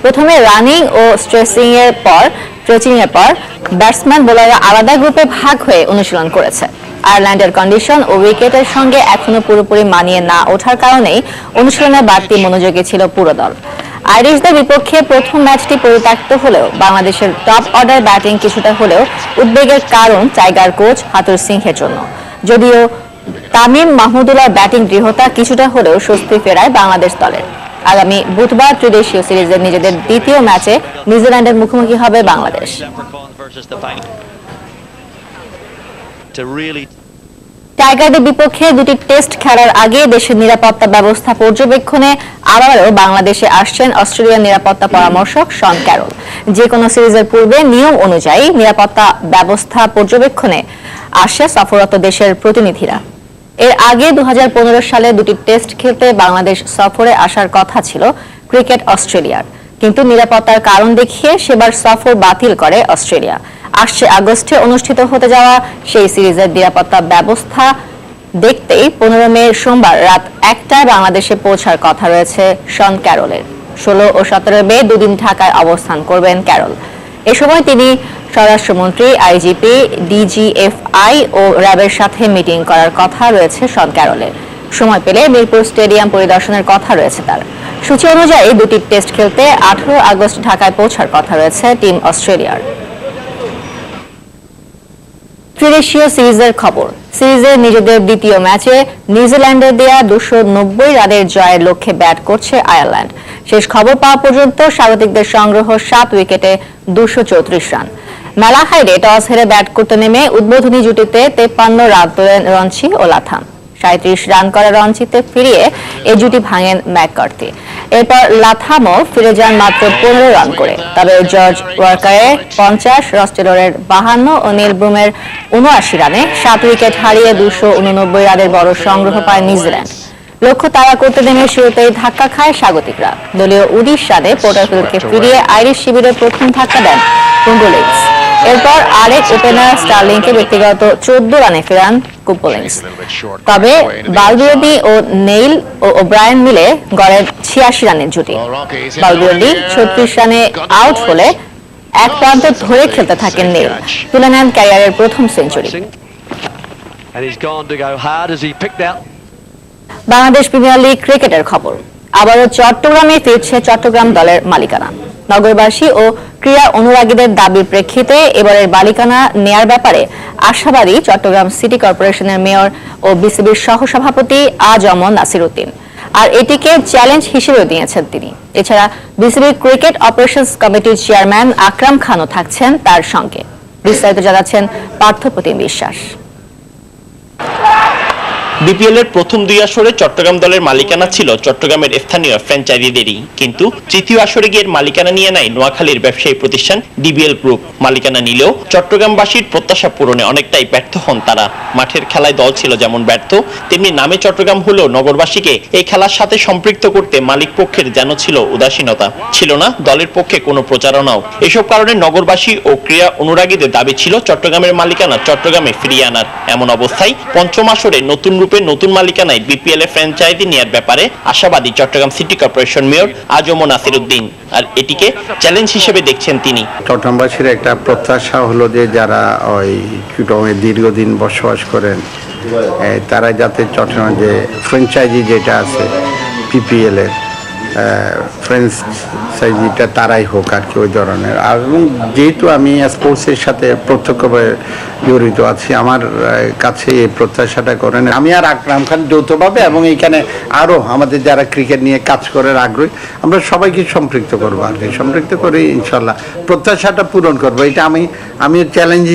প্রথমে রানিং ও স্ট্রেচিং এর পর ব্যাটসম্যান বোলাররা আলাদা গ্রুপে ভাগ হয়ে অনুশীলন করেছে। আয়ারল্যান্ডের কন্ডিশন ও উইকেটের সঙ্গে এখনো পুরোপুরি মানিয়ে না ওঠার কারণেই অনুশীলনে বাড়তি মনোযোগী ছিল পুরো দল। আইরিশদের বিপক্ষে প্রথম ম্যাচটি পরিত্যক্ত হলেও বাংলাদেশের টপ অর্ডার ব্যাটিং কিছুটা হলেও উদ্বেগের কারণ টাইগার কোচ হাতুর সিংহের জন্য। যদিও তামিম মাহমুদুল্লাহর ব্যাটিং দৃঢ়তা কিছুটা হলেও স্বস্তি ফেরায় বাংলাদেশ দলের। আগামী বুধবার ত্রিদেশীয় সিরিজের নিজেদের দ্বিতীয় ম্যাচে নিউজিল্যান্ডের মুখোমুখি হবে বাংলাদেশ। টাইগারদের বিপক্ষে দুটি টেস্ট খেলার আগে দেশের নিরাপত্তা ব্যবস্থা পর্যবেক্ষণে আবারও বাংলাদেশে আসছেন অস্ট্রেলিয়ার নিরাপত্তা পরামর্শক শন ক্যারল। যে কোনো সিরিজের পূর্বে নিয়ম অনুযায়ী নিরাপত্তা ব্যবস্থা পর্যবেক্ষণে আসে সফররত দেশের প্রতিনিধিরা। এর আগে 2015 সালে দুটি টেস্ট খেলতে বাংলাদেশ সফরে আসার কথা ছিল ক্রিকেট অস্ট্রেলিয়ার, কিন্তু নিরাপত্তার কারণ দেখিয়ে সেবার সফর বাতিল করে অস্ট্রেলিয়া। আসছে আগস্টে অনুষ্ঠিত হতে যাওয়া সেই সিরিজের নিরাপত্তা ব্যবস্থা দেখতেই 15 মে সোমবার রাত 1টায় বাংলাদেশে পৌঁছার কথা রয়েছে শন ক্যারলের। 16 ও 17 মে দুদিন ঢাকায় অবস্থান করবেন ক্যারল। এ সময় তিনি স্বরাষ্ট্রমন্ত্রী, আইজিপি, ডিজিএফআই ও র্যাবের সাথে মিটিং করার কথা রয়েছে শন ক্যারলের। সময় পেলে মিরপুর স্টেডিয়াম পরিদর্শনের কথা রয়েছে তার। সূচি অনুযায়ী দুটি টেস্ট খেলতে 18 আগস্ট ঢাকায় পৌঁছার কথা রয়েছে টিম অস্ট্রেলিয়ার। ত্রিদেশীয় সিরিজের খবর। সিরিজের নিজেদের দ্বিতীয় ম্যাচে নিউজিল্যান্ডের দেয়া 290 রানের জয়ের লক্ষ্যে ব্যাট করছে আয়ারল্যান্ড। শেষ খবর পাওয়া পর্যন্ত স্বাগতিকদের সংগ্রহ 7 উইকেটে 234 রান। ম্যালাহাইডে টস হেরে ব্যাট করতে নেমে উদ্বোধনী জুটিতে 53 রান তোলেন রঞ্চি ও লাথাম। 37 রান করা রঞ্চিতে ফিরিয়ে এ জুটি ভাঙেন ম্যাককার্থি। এরপর লাথামও ফিরে যান মাত্র 15 রান করে। তবে জর্জ ওয়াকারের 50, রস টেলরের 52 ও নীল ব্রুমের 79 রানে 7 উইকেট হারিয়ে 289 রানের বড় সংগ্রহ পায় নিউজিল্যান্ড। লক্ষ্য তাড়া করতে নেমে শুরুতেই ধাক্কা খায় স্বাগতিকরা। দলীয় 19 রানে পোর্টারফিল্ডকে ফিরিয়ে আইরিশ শিবিরের প্রথম ধাক্কা দেন কুম্বলিংস। এরপর আরেক ওপেনার স্টার্লিংকে ব্যক্তিগত 14 রানে ফেরান কুম্বলিংস। তবে বালবিরোধী ও নেইল ও ওব্রায়ান মিলে গড়েন 86 রানের জুটি। বালবিরোধী 36 রানে আউট হলে এক প্রান্ত ধরে খেলতে থাকেন নেইল, তুলে নেন ক্যারিয়ারের প্রথম সেঞ্চুরি। বাংলাদেশ প্রিমিয়ার লিগ ক্রিকেটের খবর। আবারও চট্টগ্রামে ফিরছে চট্টগ্রাম দলের মালিকানা। নগরবাসী ও ক্রীড়া অনুরাগীদের দাবির প্রেক্ষিতে এবারের মালিকানা নেয়ার ব্যাপারে আশাবাদী চট্টগ্রাম সিটি কর্পোরেশনের মেয়র ও বিসিবির সহসভাপতি আ.জ.ম নাসির উদ্দিন। আর এটিকে চ্যালেঞ্জ হিসেবে নিয়েছেন তিনি। এছাড়া বিসিবির ক্রিকেট অপারেশনস কমিটির চেয়ারম্যান আকরাম খানও থাকছেন তার সঙ্গে। বিস্তারিত জানাচ্ছেন পার্থপ্রতিম বিশ্বাস। বিপিএল এর প্রথম 2 আসরে চট্টগ্রাম দলের মালিকানা ছিল চট্টগ্রামের স্থানীয় ফ্র্যাঞ্চাইজিদেরই, কিন্তু তৃতীয় আসরে গিয়ে মালিকানা নিয়ে নেয় নোয়াখালীর ব্যবসায়ী প্রতিষ্ঠান ডিবিএল গ্রুপ। মালিকানা নিলেও চট্টগ্রামবাসীর প্রত্যাশা পূরণে অনেকটাই ব্যর্থ হন তারা। মাঠের খেলায় দল ছিল যেমন ব্যর্থ, তেমনি নামে চট্টগ্রাম হলেও নগরবাসীকে এই খেলার সাথে সম্পৃক্ত করতে মালিক পক্ষের যেন ছিল উদাসীনতা, ছিল না দলের পক্ষে কোনো প্রচারণাও। এসব কারণে নগরবাসী ও ক্রীড়া অনুরাগীদের দাবি ছিল চট্টগ্রামের মালিকানা চট্টগ্রামে ফিরিয়ে আনার। এমন অবস্থায় পঞ্চম আসরে নতুন নতুন মালিকানায় বিপিএল এ ফ্র্যাঞ্চাইজি নেয়ার ব্যাপারে আশাবাদী Chattogram city corporation mayor AJM Nasir Uddin. আর এটিকে চ্যালেঞ্জ হিসেবে দেখছেন তিনি। চট্টগ্রামবাসীর একটা প্রত্যাশা হলো যে যারা ওই চট্টগ্রামে দীর্ঘদিন বসবাস করেন তারা যাতে চট্টগ্রাম যে ফ্র্যাঞ্চাইজি যেটা আছে বিপিএল এর ফ্র্যাঞ্চাইজিটা তারাই হোক আর কি, ওই ধরনের। আর যেহেতু আমি স্পোর্টসের সাথে প্রত্যক্ষভাবে জড়িত আছি, আমার কাছে এই প্রত্যাশাটা করেন আমি আর আকরাম খান যৌথভাবে, এবং এইখানে আরও আমাদের যারা ক্রিকেট নিয়ে কাজ করার আগ্রহী আমরা সবাইকে সম্পৃক্ত করবো আর কি। সম্পৃক্ত করে ইনশাল্লাহ প্রত্যাশাটা পূরণ করবো। এটা আমি চ্যালেঞ্জ